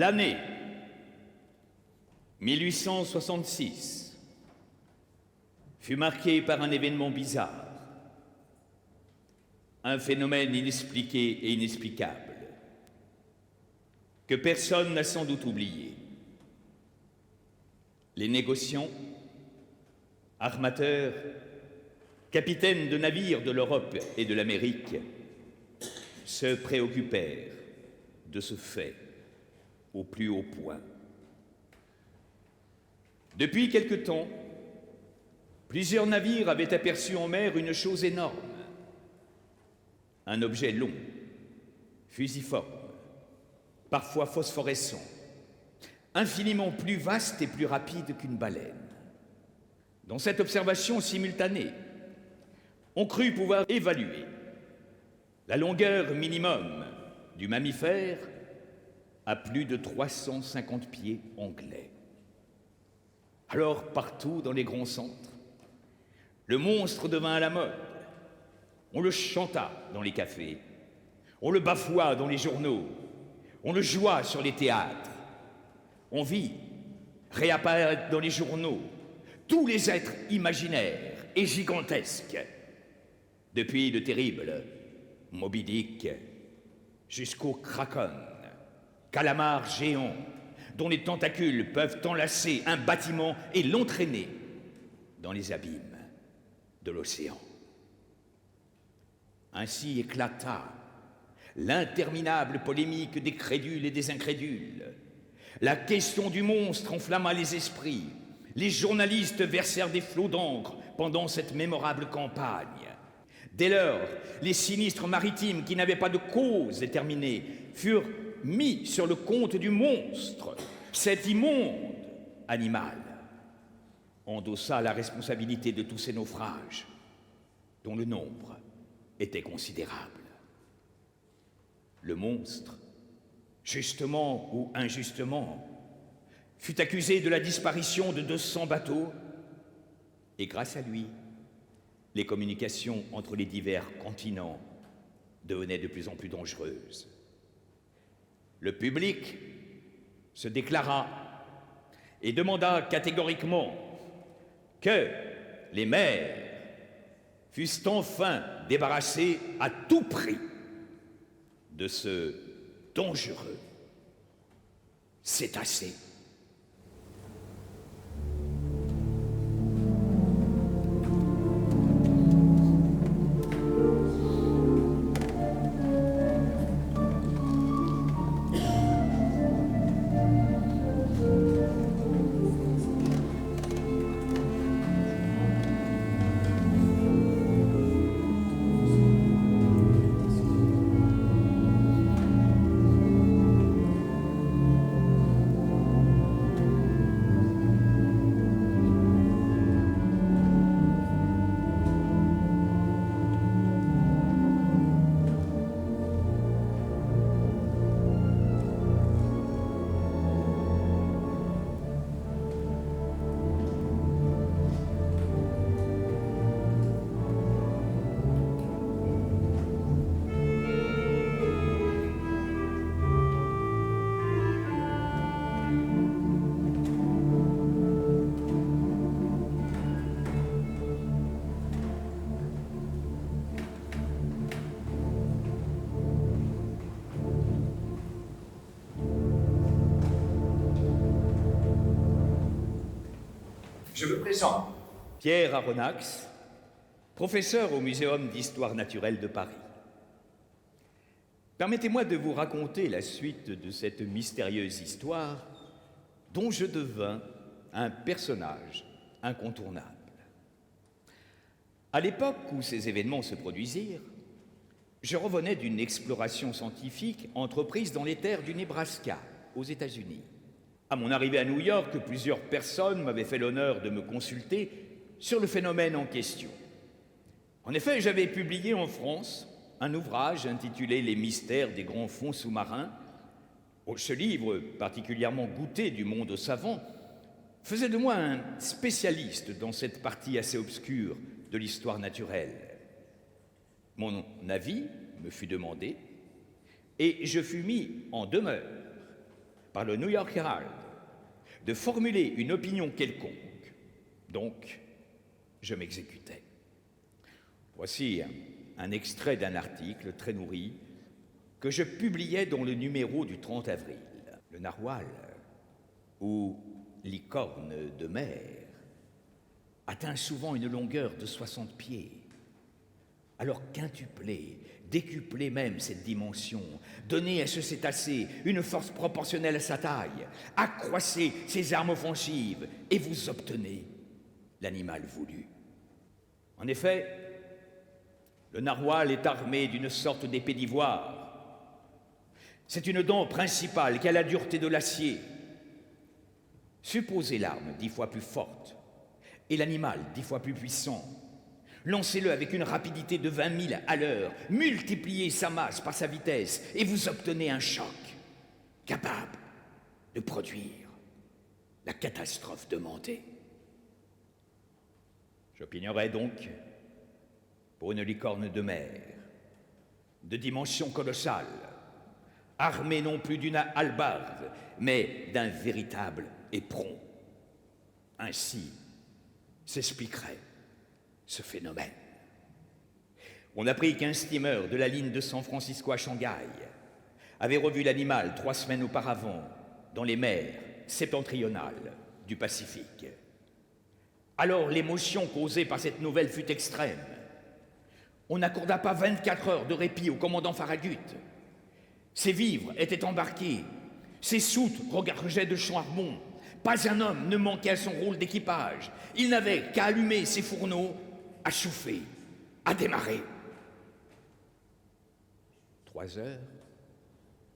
L'année 1866 fut marquée par un événement bizarre, un phénomène inexpliqué et inexplicable, que personne n'a sans doute oublié. Les négociants, armateurs, capitaines de navires de l'Europe et de l'Amérique se préoccupèrent de ce fait au plus haut point. Depuis quelque temps, plusieurs navires avaient aperçu en mer une chose énorme, un objet long, fusiforme, parfois phosphorescent, infiniment plus vaste et plus rapide qu'une baleine. Dans cette observation simultanée, on crut pouvoir évaluer la longueur minimum du mammifère à plus de 350 pieds anglais. Alors, partout dans les grands centres, le monstre devint à la mode. On le chanta dans les cafés, on le bafoua dans les journaux, on le joua sur les théâtres. On vit réapparaître dans les journaux tous les êtres imaginaires et gigantesques, depuis le terrible Moby Dick jusqu'au Kraken, calamar géant dont les tentacules peuvent enlacer un bâtiment et l'entraîner dans les abîmes de l'océan. Ainsi éclata l'interminable polémique des crédules et des incrédules. La question du monstre enflamma les esprits. Les journalistes versèrent des flots d'encre pendant cette mémorable campagne. Dès lors, les sinistres maritimes qui n'avaient pas de cause déterminée furent mis sur le compte du monstre. Cet immonde animal endossa la responsabilité de tous ces naufrages, dont le nombre était considérable. Le monstre, justement ou injustement, fut accusé de la disparition de 200 bateaux, et grâce à lui, les communications entre les divers continents devenaient de plus en plus dangereuses. Le public se déclara et demanda catégoriquement que les mers fussent enfin débarrassées à tout prix de ce dangereux cétacé. Je me présente, Pierre Aronnax, professeur au Muséum d'Histoire naturelle de Paris. Permettez-moi de vous raconter la suite de cette mystérieuse histoire dont je devins un personnage incontournable. À l'époque où ces événements se produisirent, je revenais d'une exploration scientifique entreprise dans les terres du Nebraska, aux États-Unis. À mon arrivée à New York, plusieurs personnes m'avaient fait l'honneur de me consulter sur le phénomène en question. En effet, j'avais publié en France un ouvrage intitulé « Les mystères des grands fonds sous-marins ». Ce livre, particulièrement goûté du monde savant, faisait de moi un spécialiste dans cette partie assez obscure de l'histoire naturelle. Mon avis me fut demandé et je fus mis en demeure par le New York Herald de formuler une opinion quelconque. Donc, je m'exécutais. Voici un extrait d'un article très nourri que je publiais dans le numéro du 30 avril. Le narwal, ou licorne de mer, atteint souvent une longueur de 60 pieds. Alors quintuplez, décuplez même cette dimension, donnez à ce cétacé une force proportionnelle à sa taille, accroissez ses armes offensives et vous obtenez l'animal voulu. En effet, le narwal est armé d'une sorte d'épée d'ivoire. C'est une dent principale qui a la dureté de l'acier. Supposez l'arme 10 fois plus forte et l'animal 10 fois plus puissant. Lancez-le avec une rapidité de 20 000 à l'heure, multipliez sa masse par sa vitesse et vous obtenez un choc capable de produire la catastrophe demandée. J'opignerai donc pour une licorne de mer, de dimension colossale, armée non plus d'une hallebarde, mais d'un véritable éperon. Ainsi s'expliquerait ce phénomène. On apprit qu'un steamer de la ligne de San Francisco à Shanghai avait revu l'animal 3 semaines auparavant dans les mers septentrionales du Pacifique. Alors l'émotion causée par cette nouvelle fut extrême. On n'accorda pas 24 heures de répit au commandant Farragut. Ses vivres étaient embarqués, ses soutes regorgeaient de charbon. Pas un homme ne manquait à son rôle d'équipage. Il n'avait qu'à allumer ses fourneaux, à chauffer, à démarrer. 3 heures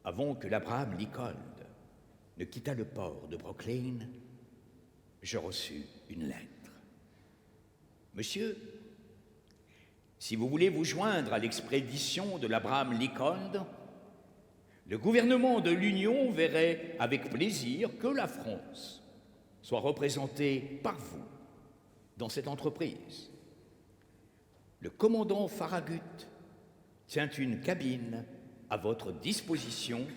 avant que l'Abraham Lincoln ne quittât le port de Brooklyn, je reçus une lettre. Monsieur, si vous voulez vous joindre à l'expédition de l'Abraham Lincoln, le gouvernement de l'Union verrait avec plaisir que la France soit représentée par vous dans cette entreprise. Le commandant Farragut tient une cabine à votre disposition.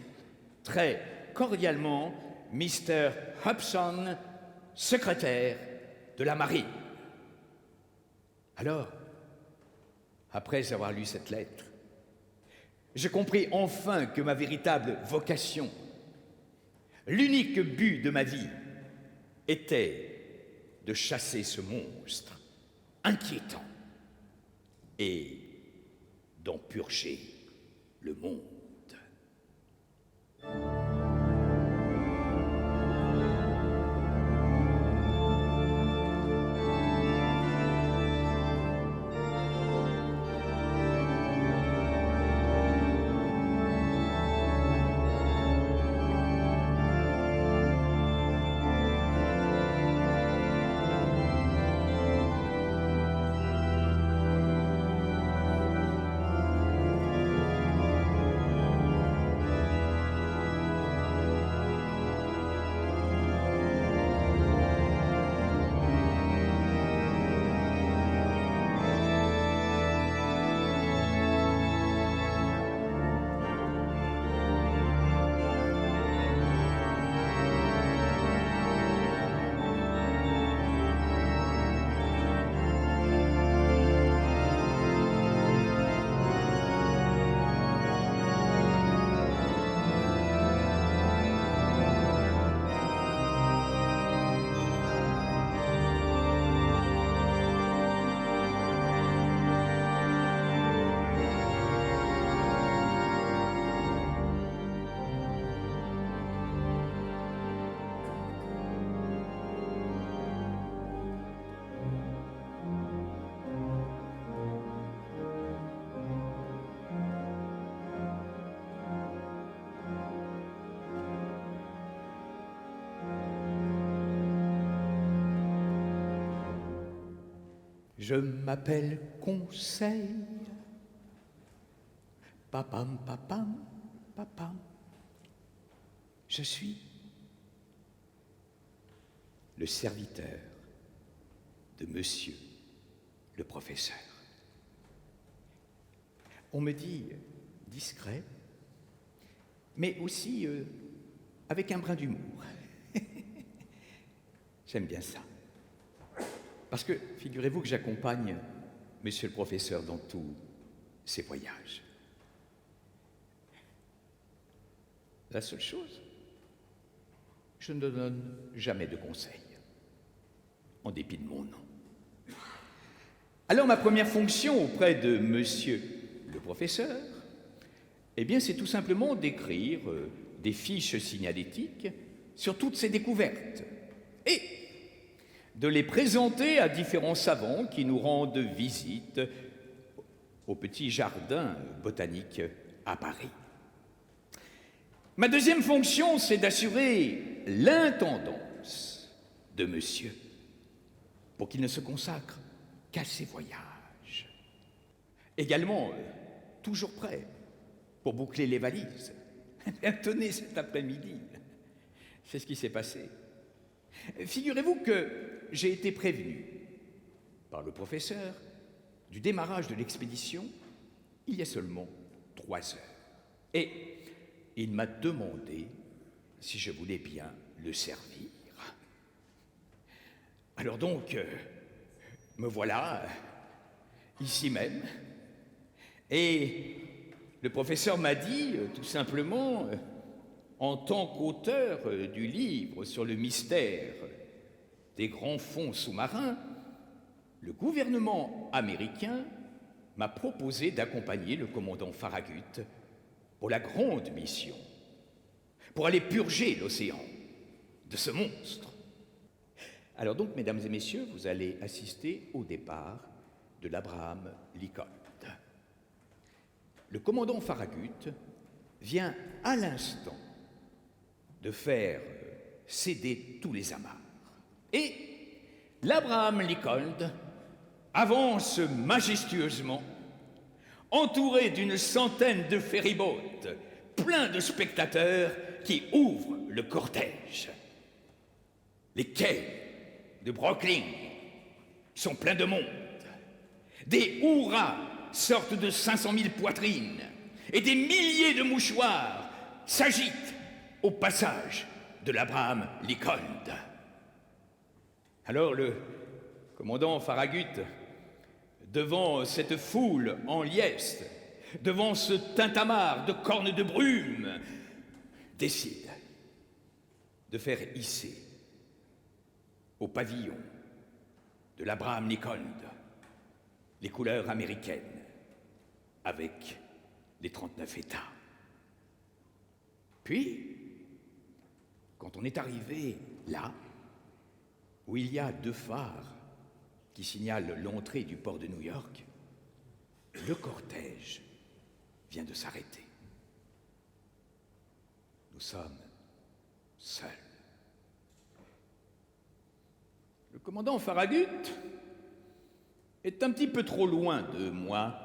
Très cordialement, Mr. Hobson, secrétaire de la Marine. Alors, après avoir lu cette lettre, je compris enfin que ma véritable vocation, l'unique but de ma vie, était de chasser ce monstre inquiétant et d'en purger le monde. Je m'appelle Conseil. Papam, papam, papam. Je suis le serviteur de monsieur le professeur. On me dit discret, mais aussi avec un brin d'humour. J'aime bien ça. Parce que, figurez-vous que j'accompagne monsieur le professeur dans tous ses voyages. La seule chose, je ne donne jamais de conseils, en dépit de mon nom. Alors ma première fonction auprès de monsieur le professeur, eh bien c'est tout simplement d'écrire des fiches signalétiques sur toutes ces découvertes et de les présenter à différents savants qui nous rendent visite au petit jardin botanique à Paris. Ma deuxième fonction, c'est d'assurer l'intendance de monsieur pour qu'il ne se consacre qu'à ses voyages. Également, toujours prêt pour boucler les valises. Tenez, cet après-midi, c'est ce qui s'est passé. Figurez-vous que j'ai été prévenu par le professeur du démarrage de l'expédition il y a seulement 3 heures. Et il m'a demandé si je voulais bien le servir. Alors donc, me voilà, ici même, et le professeur m'a dit, tout simplement, en tant qu'auteur du livre sur le mystère des grands fonds sous-marins, le gouvernement américain m'a proposé d'accompagner le commandant Farragut pour la grande mission, pour aller purger l'océan de ce monstre. Alors donc, mesdames et messieurs, vous allez assister au départ de l'Abraham Lincoln. Le commandant Farragut vient à l'instant de faire céder tous les amarres. Et l'Abraham Lincoln avance majestueusement, entouré d'une centaine de ferryboats, plein de spectateurs qui ouvrent le cortège. Les quais de Brooklyn sont pleins de monde. Des hurrahs sortent de 500 000 poitrines et des milliers de mouchoirs s'agitent au passage de l'Abraham Lincoln. Alors le commandant Farragut, devant cette foule en liesse, devant ce tintamarre de cornes de brume, décide de faire hisser au pavillon de l'Abraham Lincoln les couleurs américaines avec les 39 États. Puis, quand on est arrivé là, où il y a 2 phares qui signalent l'entrée du port de New York, le cortège vient de s'arrêter. Nous sommes seuls. Le commandant Farragut est un petit peu trop loin de moi.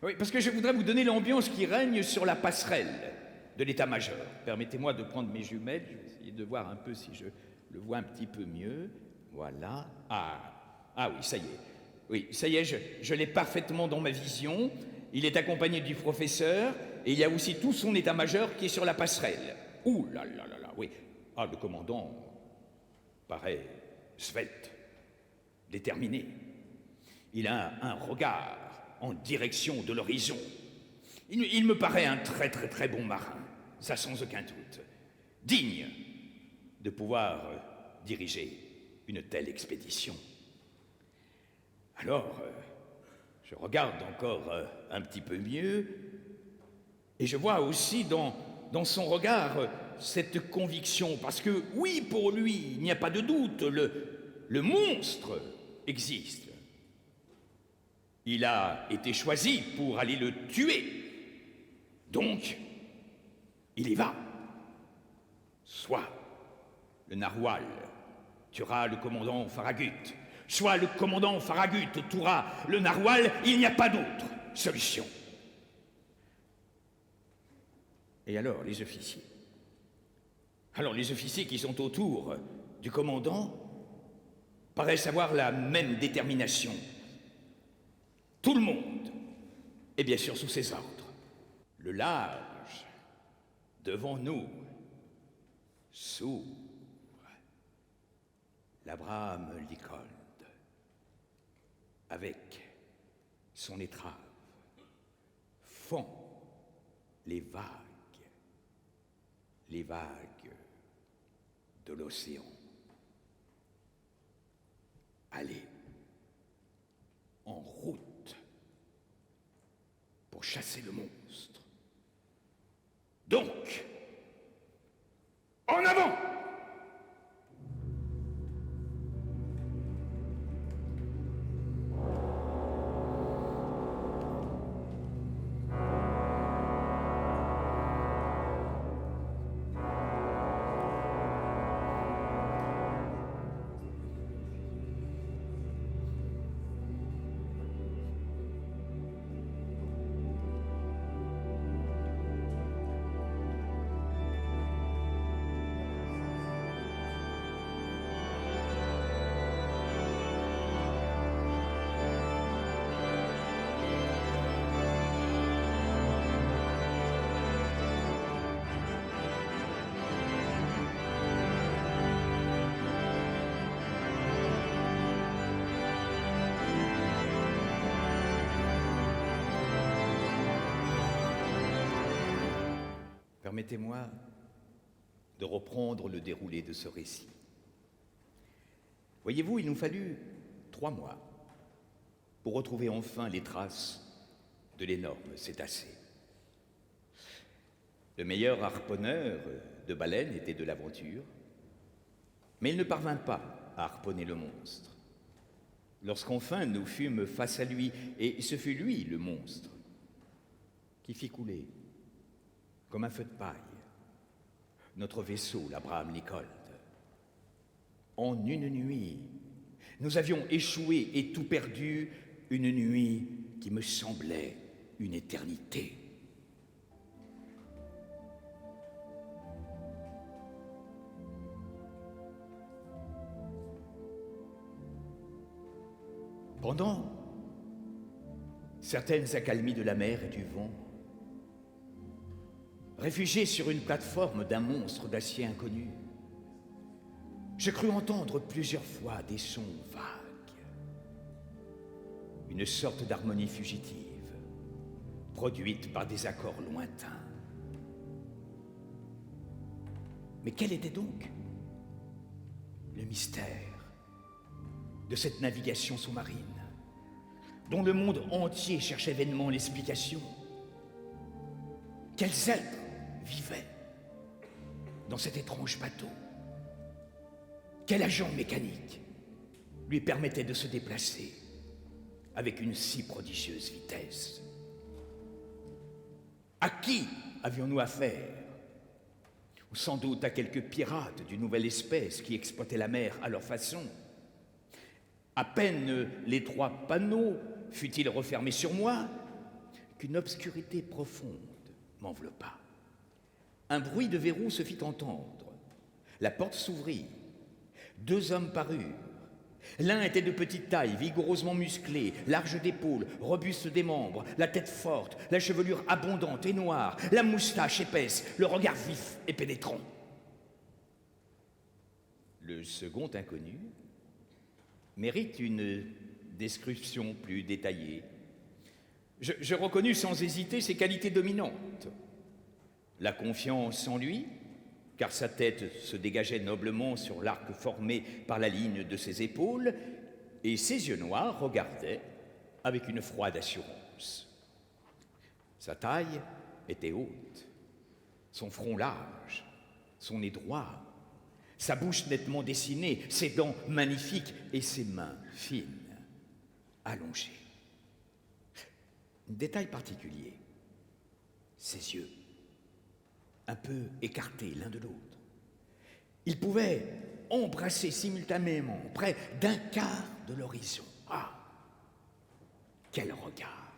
Oui, parce que je voudrais vous donner l'ambiance qui règne sur la passerelle de l'état-major. Permettez-moi de prendre mes jumelles, je vais essayer de voir un peu si je le vois un petit peu mieux. Voilà. Ah oui, ça y est. Oui, ça y est, je l'ai parfaitement dans ma vision. Il est accompagné du professeur et il y a aussi tout son état-major qui est sur la passerelle. Ouh là là là là, oui. Ah, le commandant paraît svelte, déterminé. Il a un regard en direction de l'horizon. Il me paraît un très très très bon marin, ça sans aucun doute, digne de pouvoir diriger une telle expédition. Alors, je regarde encore un petit peu mieux, et je vois aussi dans son regard cette conviction, parce que oui, pour lui, il n'y a pas de doute, le monstre existe. Il a été choisi pour aller le tuer. Donc, il y va. Soit le narwhal tuera le commandant Farragut, soit le commandant Farragut tuera le narwhal, il n'y a pas d'autre solution. Et alors, les officiers? Alors, les officiers qui sont autour du commandant paraissent avoir la même détermination. Tout le monde est bien sûr sous ses ordres. Le large, devant nous, s'ouvre. L'Abraham Lincoln, avec son étrave, fond les vagues de l'océan. Allez, en route pour chasser le monstre. Donc, en avant! Permettez-moi de reprendre le déroulé de ce récit. Voyez-vous, il nous fallut 3 mois pour retrouver enfin les traces de l'énorme cétacé. Le meilleur harponneur de baleines était de l'aventure, mais il ne parvint pas à harponner le monstre. Lorsqu'enfin nous fûmes face à lui, et ce fut lui, le monstre, qui fit couler comme un feu de paille notre vaisseau, l'Abraham Lincoln. En une nuit, nous avions échoué et tout perdu, une nuit qui me semblait une éternité. Pendant certaines accalmies de la mer et du vent, réfugié sur une plateforme d'un monstre d'acier inconnu, je crus entendre plusieurs fois des sons vagues, une sorte d'harmonie fugitive, produite par des accords lointains. Mais quel était donc le mystère de cette navigation sous-marine, dont le monde entier cherchait vainement l'explication? Quels êtres vivaient dans cet étrange bateau? Quel agent mécanique lui permettait de se déplacer avec une si prodigieuse vitesse? À qui avions-nous affaire? Ou sans doute à quelques pirates d'une nouvelle espèce qui exploitaient la mer à leur façon. À peine l'étroit panneau fut-il refermé sur moi qu'une obscurité profonde m'enveloppa. Un bruit de verrou se fit entendre. La porte s'ouvrit. 2 hommes parurent. L'un était de petite taille, vigoureusement musclé, large d'épaules, robuste des membres, la tête forte, la chevelure abondante et noire, la moustache épaisse, le regard vif et pénétrant. Le second inconnu mérite une description plus détaillée. Je reconnus sans hésiter ses qualités dominantes. La confiance en lui, car sa tête se dégageait noblement sur l'arc formé par la ligne de ses épaules, et ses yeux noirs regardaient avec une froide assurance. Sa taille était haute, son front large, son nez droit, sa bouche nettement dessinée, ses dents magnifiques et ses mains fines, allongées. Détail particulier, ses yeux, un peu écartés l'un de l'autre. Ils pouvaient embrasser simultanément près d'1/4 de l'horizon. Ah, quel regard!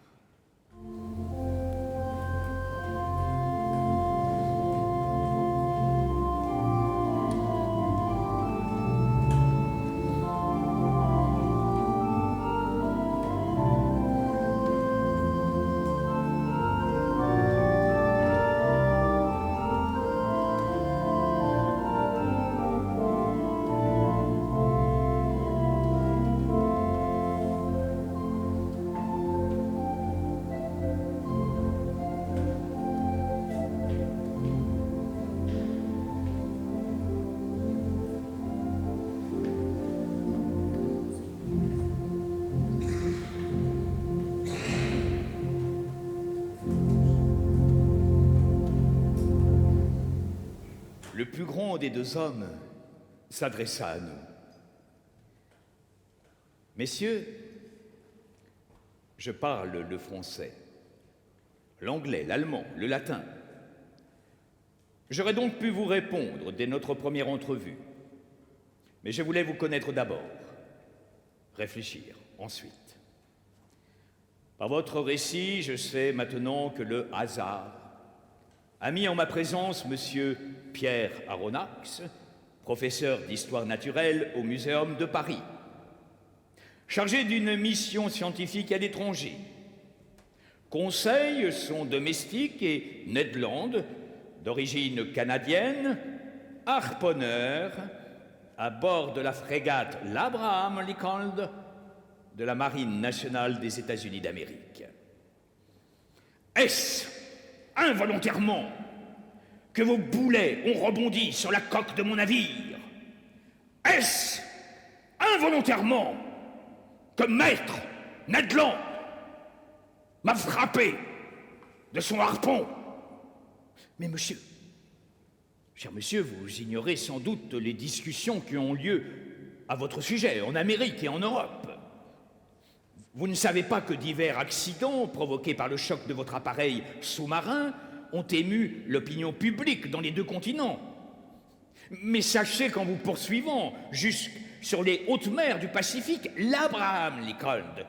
grand des deux hommes s'adressa à nous. Messieurs, je parle le français, l'anglais, l'allemand, le latin. J'aurais donc pu vous répondre dès notre première entrevue, mais je voulais vous connaître d'abord, réfléchir ensuite. Par votre récit, je sais maintenant que le hasard a mis en ma présence monsieur Pierre Aronnax, professeur d'histoire naturelle au Muséum de Paris, chargé d'une mission scientifique à l'étranger. Conseil son domestique et Ned Land, d'origine canadienne, harponneur à bord de la frégate l'Abraham Lincoln de la Marine nationale des États-Unis d'Amérique. Est-ce involontairement que vos boulets ont rebondi sur la coque de mon navire? Est-ce involontairement que maître Ned Land m'a frappé de son harpon? Mais monsieur, cher monsieur, vous ignorez sans doute les discussions qui ont lieu à votre sujet en Amérique et en Europe. Vous ne savez pas que divers accidents provoqués par le choc de votre appareil sous-marin ont ému l'opinion publique dans les deux continents. Mais sachez qu'en vous poursuivant jusque sur les hautes mers du Pacifique, l'Abraham Lincoln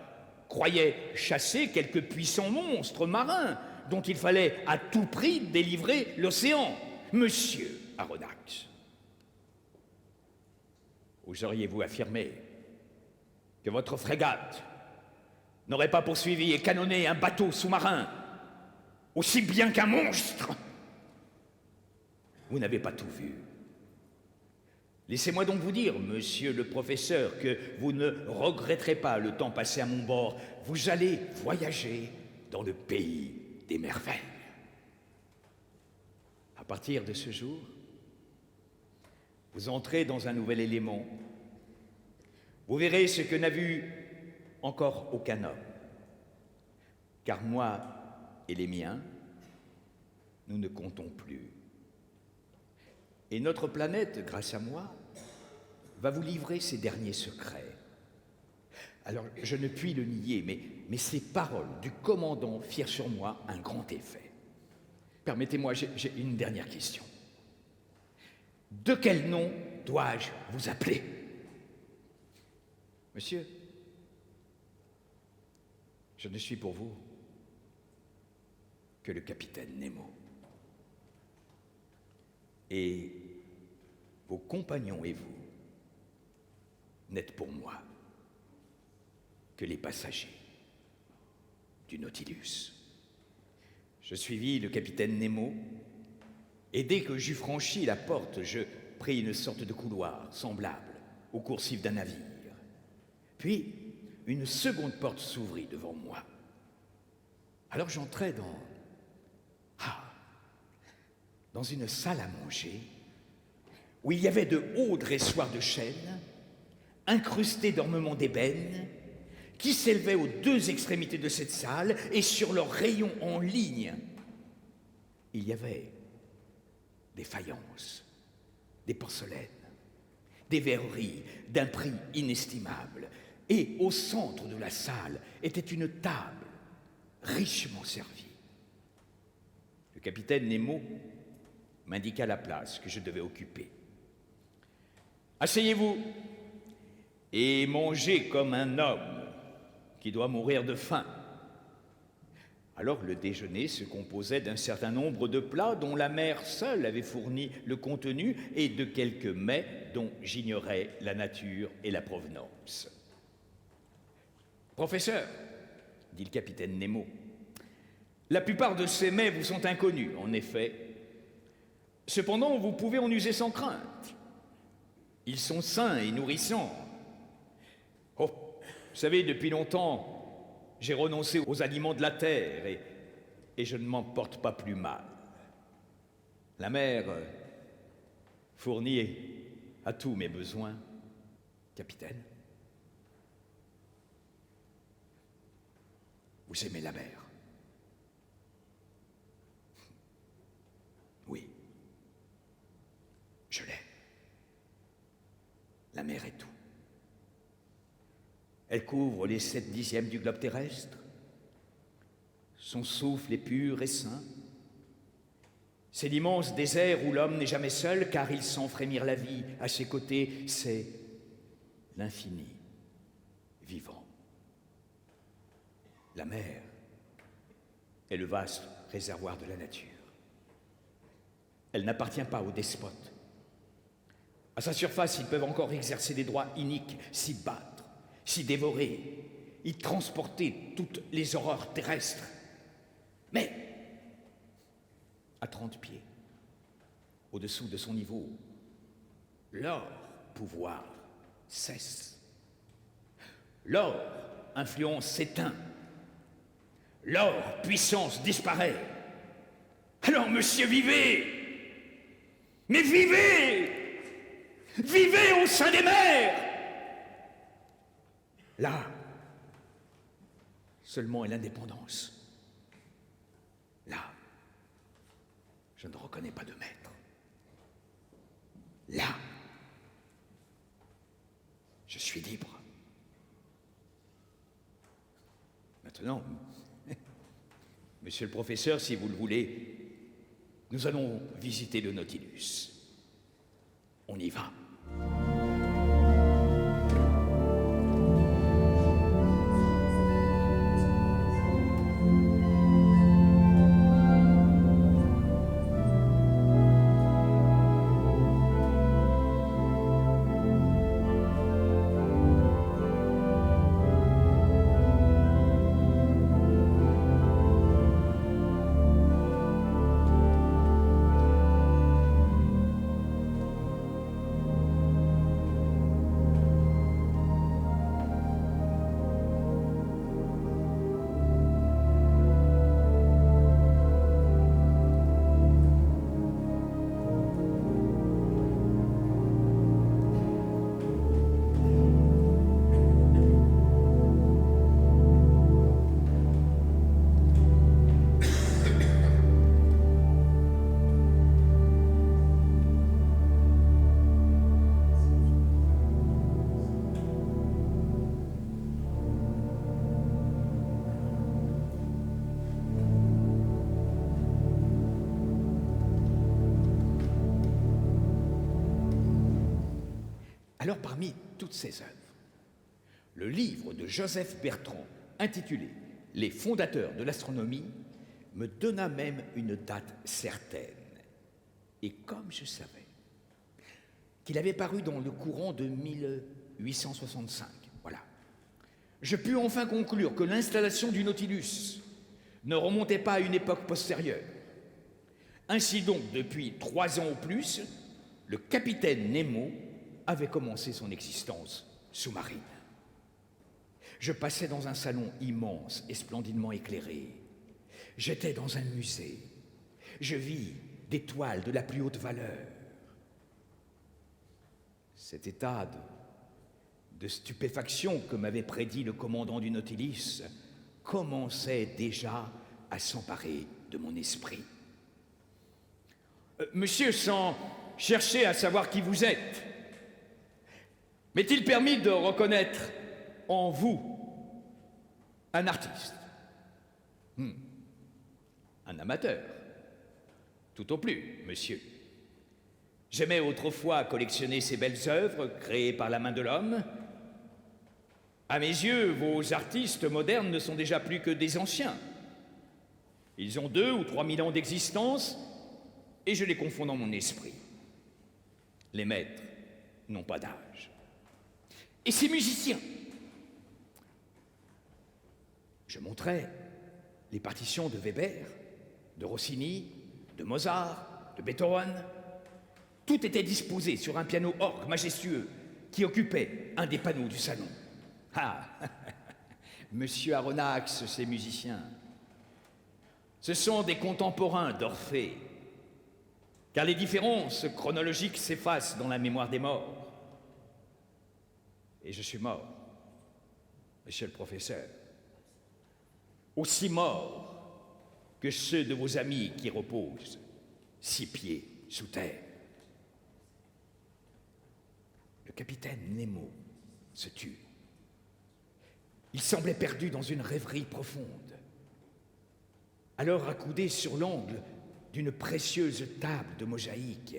croyait chasser quelques puissants monstres marins dont il fallait à tout prix délivrer l'océan. Monsieur Aronnax, oseriez-vous affirmer que votre frégate n'aurait pas poursuivi et canonné un bateau sous-marin aussi bien qu'un monstre? Vous n'avez pas tout vu. Laissez-moi donc vous dire, monsieur le professeur, que vous ne regretterez pas le temps passé à mon bord. Vous allez voyager dans le pays des merveilles. À partir de ce jour, vous entrez dans un nouvel élément. Vous verrez ce que n'a vu encore aucun homme. Car moi et les miens, nous ne comptons plus. Et notre planète, grâce à moi, va vous livrer ses derniers secrets. Alors, je ne puis le nier, mais ces paroles du commandant firent sur moi un grand effet. Permettez-moi, j'ai une dernière question. De quel nom dois-je vous appeler? Monsieur, je ne suis pour vous que le capitaine Nemo. Et vos compagnons et vous n'êtes pour moi que les passagers du Nautilus. Je suivis le capitaine Nemo, et dès que j'eus franchi la porte, je pris une sorte de couloir semblable au coursif d'un navire. Puis, une seconde porte s'ouvrit devant moi. Alors j'entrai dans une salle à manger où il y avait de hauts dressoirs de chêne, incrustés d'ornements d'ébène, qui s'élevaient aux deux extrémités de cette salle, et sur leurs rayons en ligne, il y avait des faïences, des porcelaines, des verreries d'un prix inestimable. Et au centre de la salle était une table richement servie. Le capitaine Nemo m'indiqua la place que je devais occuper. Asseyez-vous et mangez comme un homme qui doit mourir de faim. Alors le déjeuner se composait d'un certain nombre de plats dont la mer seule avait fourni le contenu et de quelques mets dont j'ignorais la nature et la provenance. Professeur, dit le capitaine Nemo, la plupart de ces mets vous sont inconnus, en effet. Cependant, vous pouvez en user sans crainte. Ils sont sains et nourrissants. Oh, vous savez, depuis longtemps, j'ai renoncé aux aliments de la terre et je ne m'en porte pas plus mal. La mer fournit à tous mes besoins. Capitaine, vous aimez la mer? Oui, je l'aime. La mer est tout. Elle couvre les 7/10 du globe terrestre. Son souffle est pur et sain. C'est l'immense désert où l'homme n'est jamais seul, car il sent frémir la vie à ses côtés. C'est l'infini vivant. La mer est le vaste réservoir de la nature. Elle n'appartient pas aux despotes. À sa surface, ils peuvent encore exercer des droits iniques, s'y battre, s'y dévorer, y transporter toutes les horreurs terrestres. Mais, à 30 pieds, au-dessous de son niveau, leur pouvoir cesse. Leur influence s'éteint. Leur puissance disparaît. Alors, monsieur, vivez! Mais vivez! Vivez au sein des mers! Là, seulement est l'indépendance. Là, je ne reconnais pas de maître. Là, je suis libre. Maintenant, monsieur le professeur, si vous le voulez, nous allons visiter le Nautilus. On y va. Alors, parmi toutes ces œuvres, le livre de Joseph Bertrand, intitulé « Les fondateurs de l'astronomie », me donna même une date certaine. Et comme je savais qu'il avait paru dans le courant de 1865, voilà, je pus enfin conclure que l'installation du Nautilus ne remontait pas à une époque postérieure. Ainsi donc, depuis 3 ans au plus, le capitaine Nemo avait commencé son existence sous-marine. Je passais dans un salon immense et splendidement éclairé. J'étais dans un musée. Je vis des toiles de la plus haute valeur. Cet état de stupéfaction que m'avait prédit le commandant du Nautilus commençait déjà à s'emparer de mon esprit. Monsieur, sans chercher à savoir qui vous êtes, m'est-il permis de reconnaître en vous un artiste, un amateur, tout au plus, monsieur. J'aimais autrefois collectionner ces belles œuvres créées par la main de l'homme. À mes yeux, vos artistes modernes ne sont déjà plus que des anciens. Ils ont 2 ou 3 000 ans d'existence et je les confonds dans mon esprit. Les maîtres n'ont pas d'âge. Et ces musiciens, je montrais les partitions de Weber, de Rossini, de Mozart, de Beethoven. Tout était disposé sur un piano-orgue majestueux qui occupait un des panneaux du salon. Ah, monsieur Aronnax, ces musiciens, ce sont des contemporains d'Orphée, car les différences chronologiques s'effacent dans la mémoire des morts. Et je suis mort, monsieur le professeur, aussi mort que ceux de vos amis qui reposent 6 pieds sous terre. Le capitaine Nemo se tut. Il semblait perdu dans une rêverie profonde. Alors, accoudé sur l'angle d'une précieuse table de mosaïque,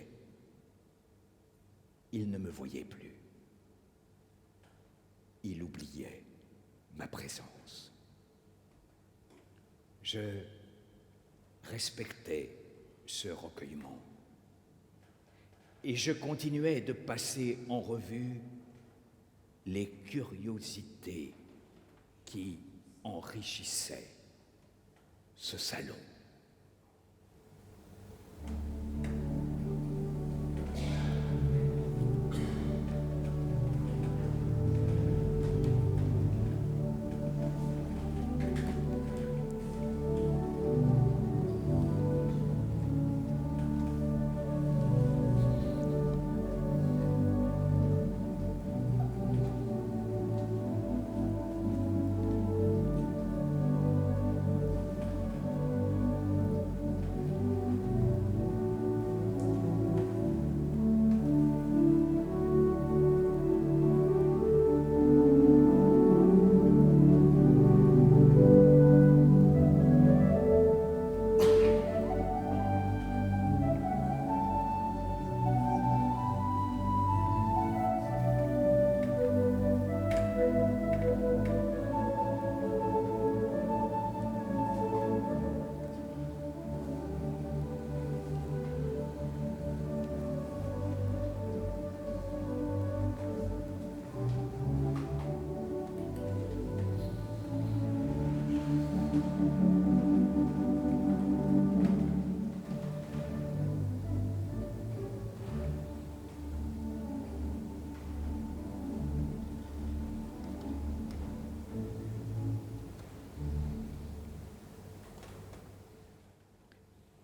il ne me voyait plus. Il oubliait ma présence. Je respectais ce recueillement et je continuais de passer en revue les curiosités qui enrichissaient ce salon.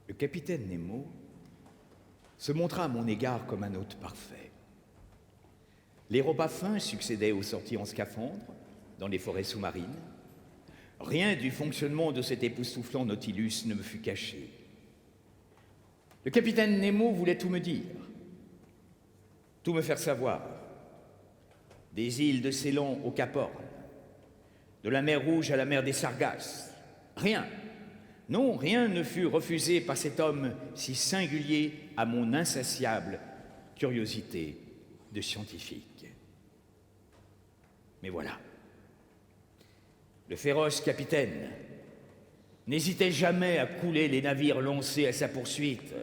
Le capitaine Nemo se montra à mon égard comme un hôte parfait. Les repas fins succédaient aux sorties en scaphandre dans les forêts sous-marines. Rien du fonctionnement de cet époustouflant Nautilus ne me fut caché. Le capitaine Nemo voulait tout me dire, tout me faire savoir. Des îles de Ceylan au Cap Horn, de la mer Rouge à la mer des Sargasses. Rien, non, rien ne fut refusé par cet homme si singulier à mon insatiable curiosité de scientifique. Mais voilà, le féroce capitaine n'hésitait jamais à couler les navires lancés à sa poursuite.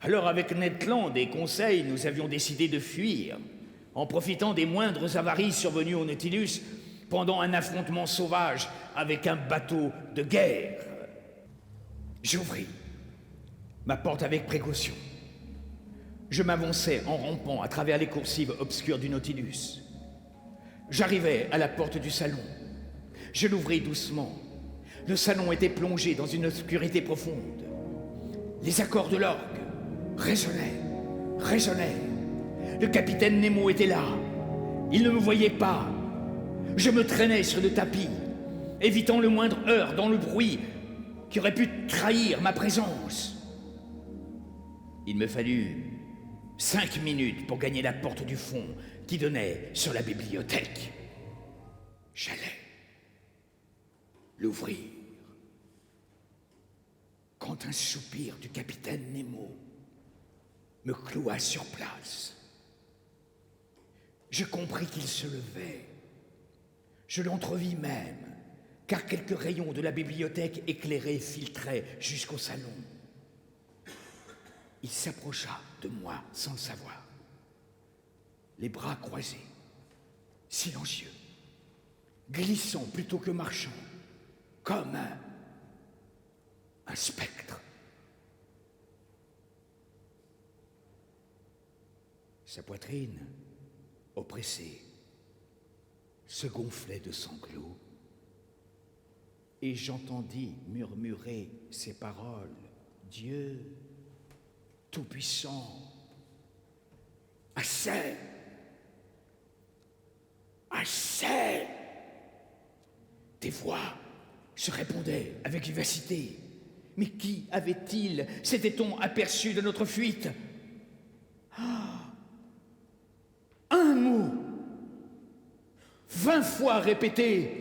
Alors, avec Ned Land et Conseil, nous avions décidé de fuir, en profitant des moindres avaries survenues au Nautilus pendant un affrontement sauvage avec un bateau de guerre. J'ouvris ma porte avec précaution. Je m'avançais en rampant à travers les coursives obscures du Nautilus. J'arrivais à la porte du salon. Je l'ouvris doucement. Le salon était plongé dans une obscurité profonde. Les accords de l'orgue résonnaient. Le capitaine Nemo était là. Il ne me voyait pas. Je me traînais sur le tapis, évitant le moindre heurt dans le bruit qui aurait pu trahir ma présence. Il me fallut 5 minutes pour gagner la porte du fond qui donnait sur la bibliothèque. J'allais l'ouvrir quand un soupir du capitaine Nemo me cloua sur place. Je compris qu'il se levait. Je l'entrevis même, car quelques rayons de la bibliothèque éclairée filtraient jusqu'au salon. Il s'approcha de moi sans le savoir, les bras croisés, silencieux, glissant plutôt que marchant, comme un spectre. Sa poitrine, oppressée, se gonflait de sanglots, et j'entendis murmurer ces paroles. Dieu Tout-Puissant, assez, assez. Des voix se répondaient avec vivacité. Mais qui avait-il s'était-on aperçu de notre fuite? 20 fois répété,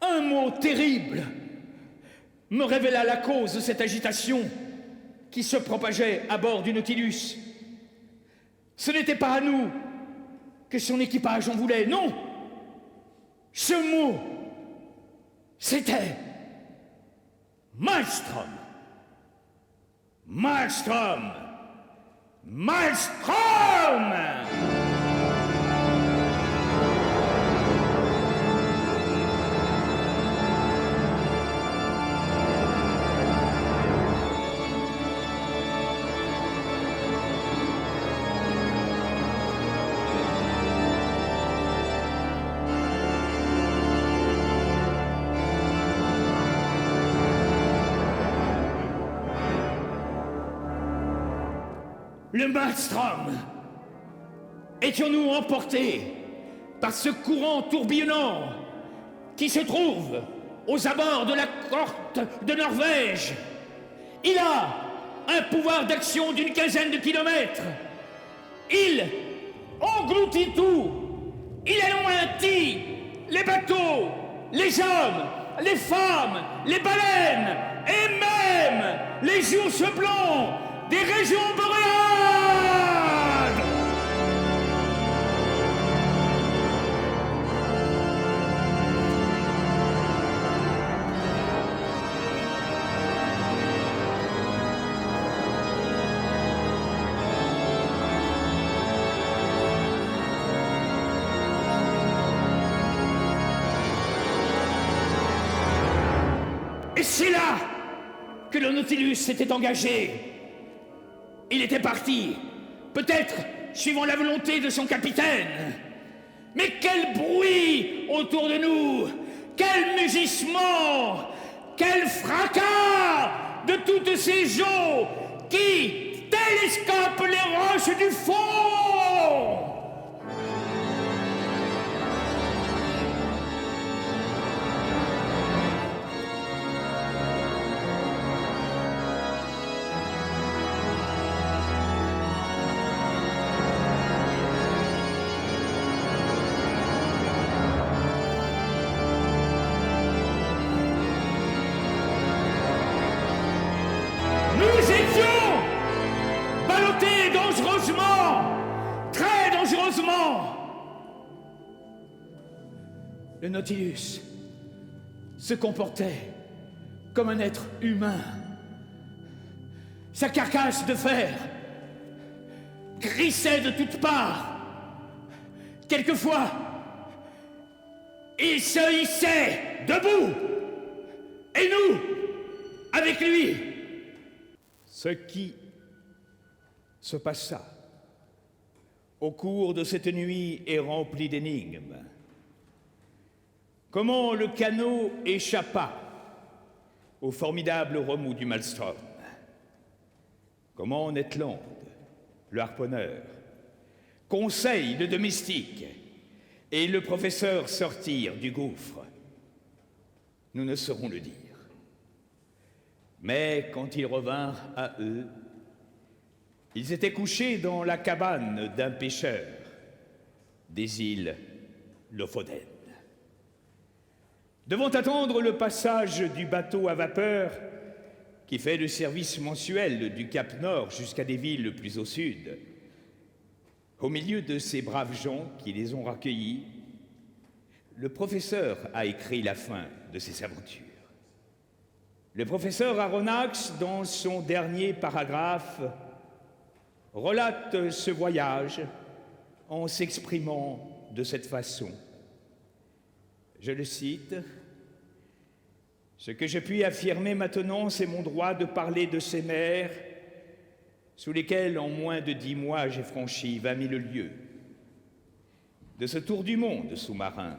un mot terrible me révéla la cause de cette agitation qui se propageait à bord du Nautilus. Ce n'était pas à nous que son équipage en voulait, non. Ce mot, c'était Maelstrom. Maelstrom. Maelstrom! Le Maelstrom. Étions-nous emportés par ce courant tourbillonnant qui se trouve aux abords de la côte de Norvège? Il a un pouvoir d'action d'une quinzaine de kilomètres. Il engloutit tout. Il anéantit les bateaux, les hommes, les femmes, les baleines et même les ours blancs des régions boréales. Et c'est là que le Nautilus s'était engagé. Il était parti, peut-être suivant la volonté de son capitaine. Mais quel bruit autour de nous! Quel mugissement! Quel fracas de toutes ces eaux qui télescopent les roches du fond! Le Nautilus se comportait comme un être humain. Sa carcasse de fer crissait de toutes parts. Quelquefois, il se hissait debout, et nous, avec lui. Ce qui se passa au cours de cette nuit est rempli d'énigmes. Comment le canot échappa au formidable remous du Maelstrom? Comment Ned Land, le harponneur, Conseil, le domestique, et le professeur sortirent du gouffre? Nous ne saurons le dire. Mais quand ils revinrent à eux, ils étaient couchés dans la cabane d'un pêcheur des îles Lofoden. Devant attendre le passage du bateau à vapeur qui fait le service mensuel du Cap Nord jusqu'à des villes plus au sud, au milieu de ces braves gens qui les ont recueillis, le professeur a écrit la fin de ses aventures. Le professeur Aronnax, dans son dernier paragraphe, relate ce voyage en s'exprimant de cette façon. Je le cite. « Ce que je puis affirmer maintenant, c'est mon droit de parler de ces mers sous lesquelles, en moins de 10 mois, j'ai franchi 20 000 lieues, de ce tour du monde sous-marin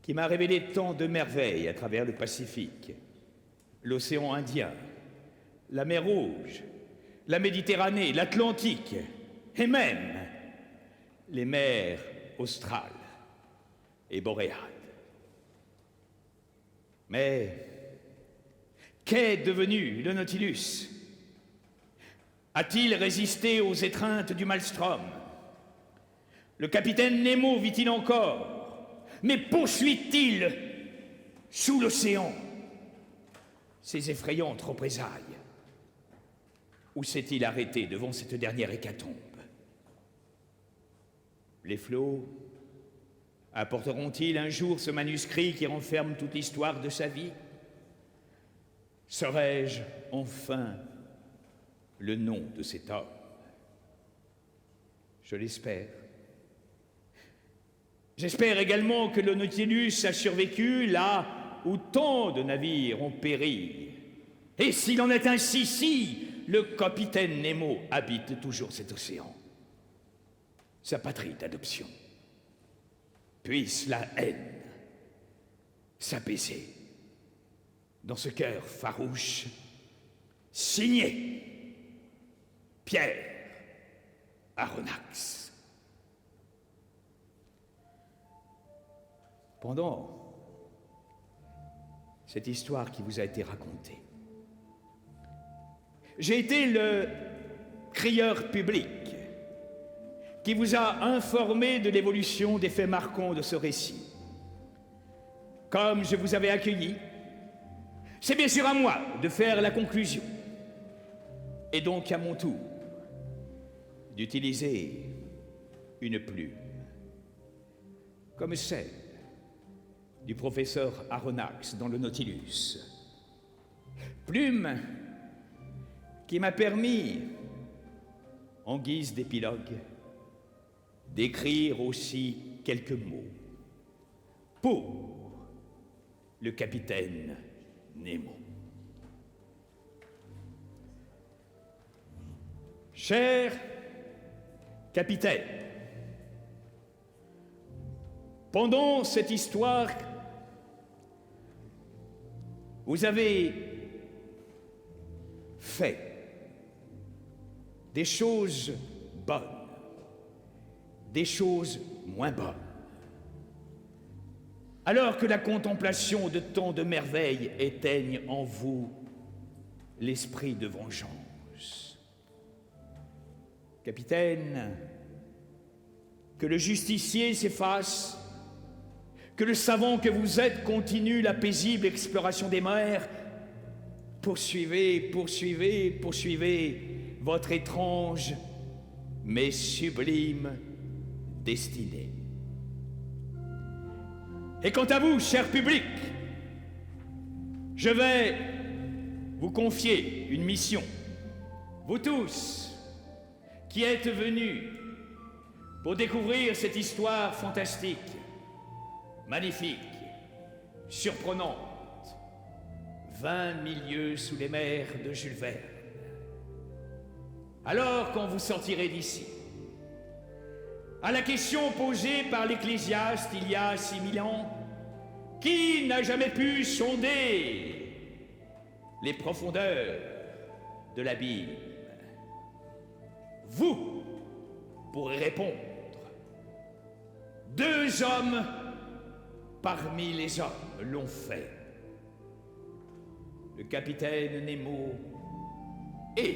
qui m'a révélé tant de merveilles à travers le Pacifique, l'océan Indien, la mer Rouge, la Méditerranée, l'Atlantique et même les mers australes et boréales. Mais qu'est devenu le Nautilus? A-t-il résisté aux étreintes du Maelstrom? Le capitaine Nemo vit-il encore? Mais poursuit-il sous l'océan ses effrayantes représailles? Ou s'est-il arrêté devant cette dernière hécatombe? Les flots apporteront-ils un jour ce manuscrit qui renferme toute l'histoire de sa vie? Saurai-je enfin le nom de cet homme? Je l'espère. J'espère également que le Nautilus a survécu là où tant de navires ont péri. Et s'il en est ainsi, si le capitaine Nemo habite toujours cet océan, sa patrie d'adoption, puisse la haine s'apaiser dans ce cœur farouche, signé Pierre Aronnax. Pendant cette histoire qui vous a été racontée, j'ai été le crieur public qui vous a informé de l'évolution des faits marquants de ce récit. Comme je vous avais accueilli, c'est bien sûr à moi de faire la conclusion, et donc à mon tour d'utiliser une plume, comme celle du professeur Aronnax dans le Nautilus. Plume qui m'a permis, en guise d'épilogue, d'écrire aussi quelques mots pour le capitaine Nemo. Cher capitaine, pendant cette histoire, vous avez fait des choses bonnes, des choses moins bonnes. Alors que la contemplation de tant de merveilles éteigne en vous l'esprit de vengeance. Capitaine, que le justicier s'efface, que le savant que vous êtes continue la paisible exploration des mers. Poursuivez, poursuivez, poursuivez votre étrange mais sublime destinée. Et quant à vous, cher public, je vais vous confier une mission. Vous tous qui êtes venus pour découvrir cette histoire fantastique, magnifique, surprenante, 20 000 lieues sous les mers de Jules Verne. Alors, quand vous sortirez d'ici, à la question posée par l'Ecclésiaste il y a 6 000 ans, qui n'a jamais pu sonder les profondeurs de l'abîme? Vous pourrez répondre. 2 hommes parmi les hommes l'ont fait. Le capitaine Nemo et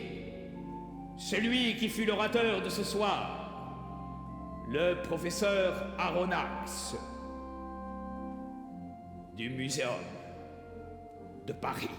celui qui fut l'orateur de ce soir, le professeur Aronnax du Muséum de Paris.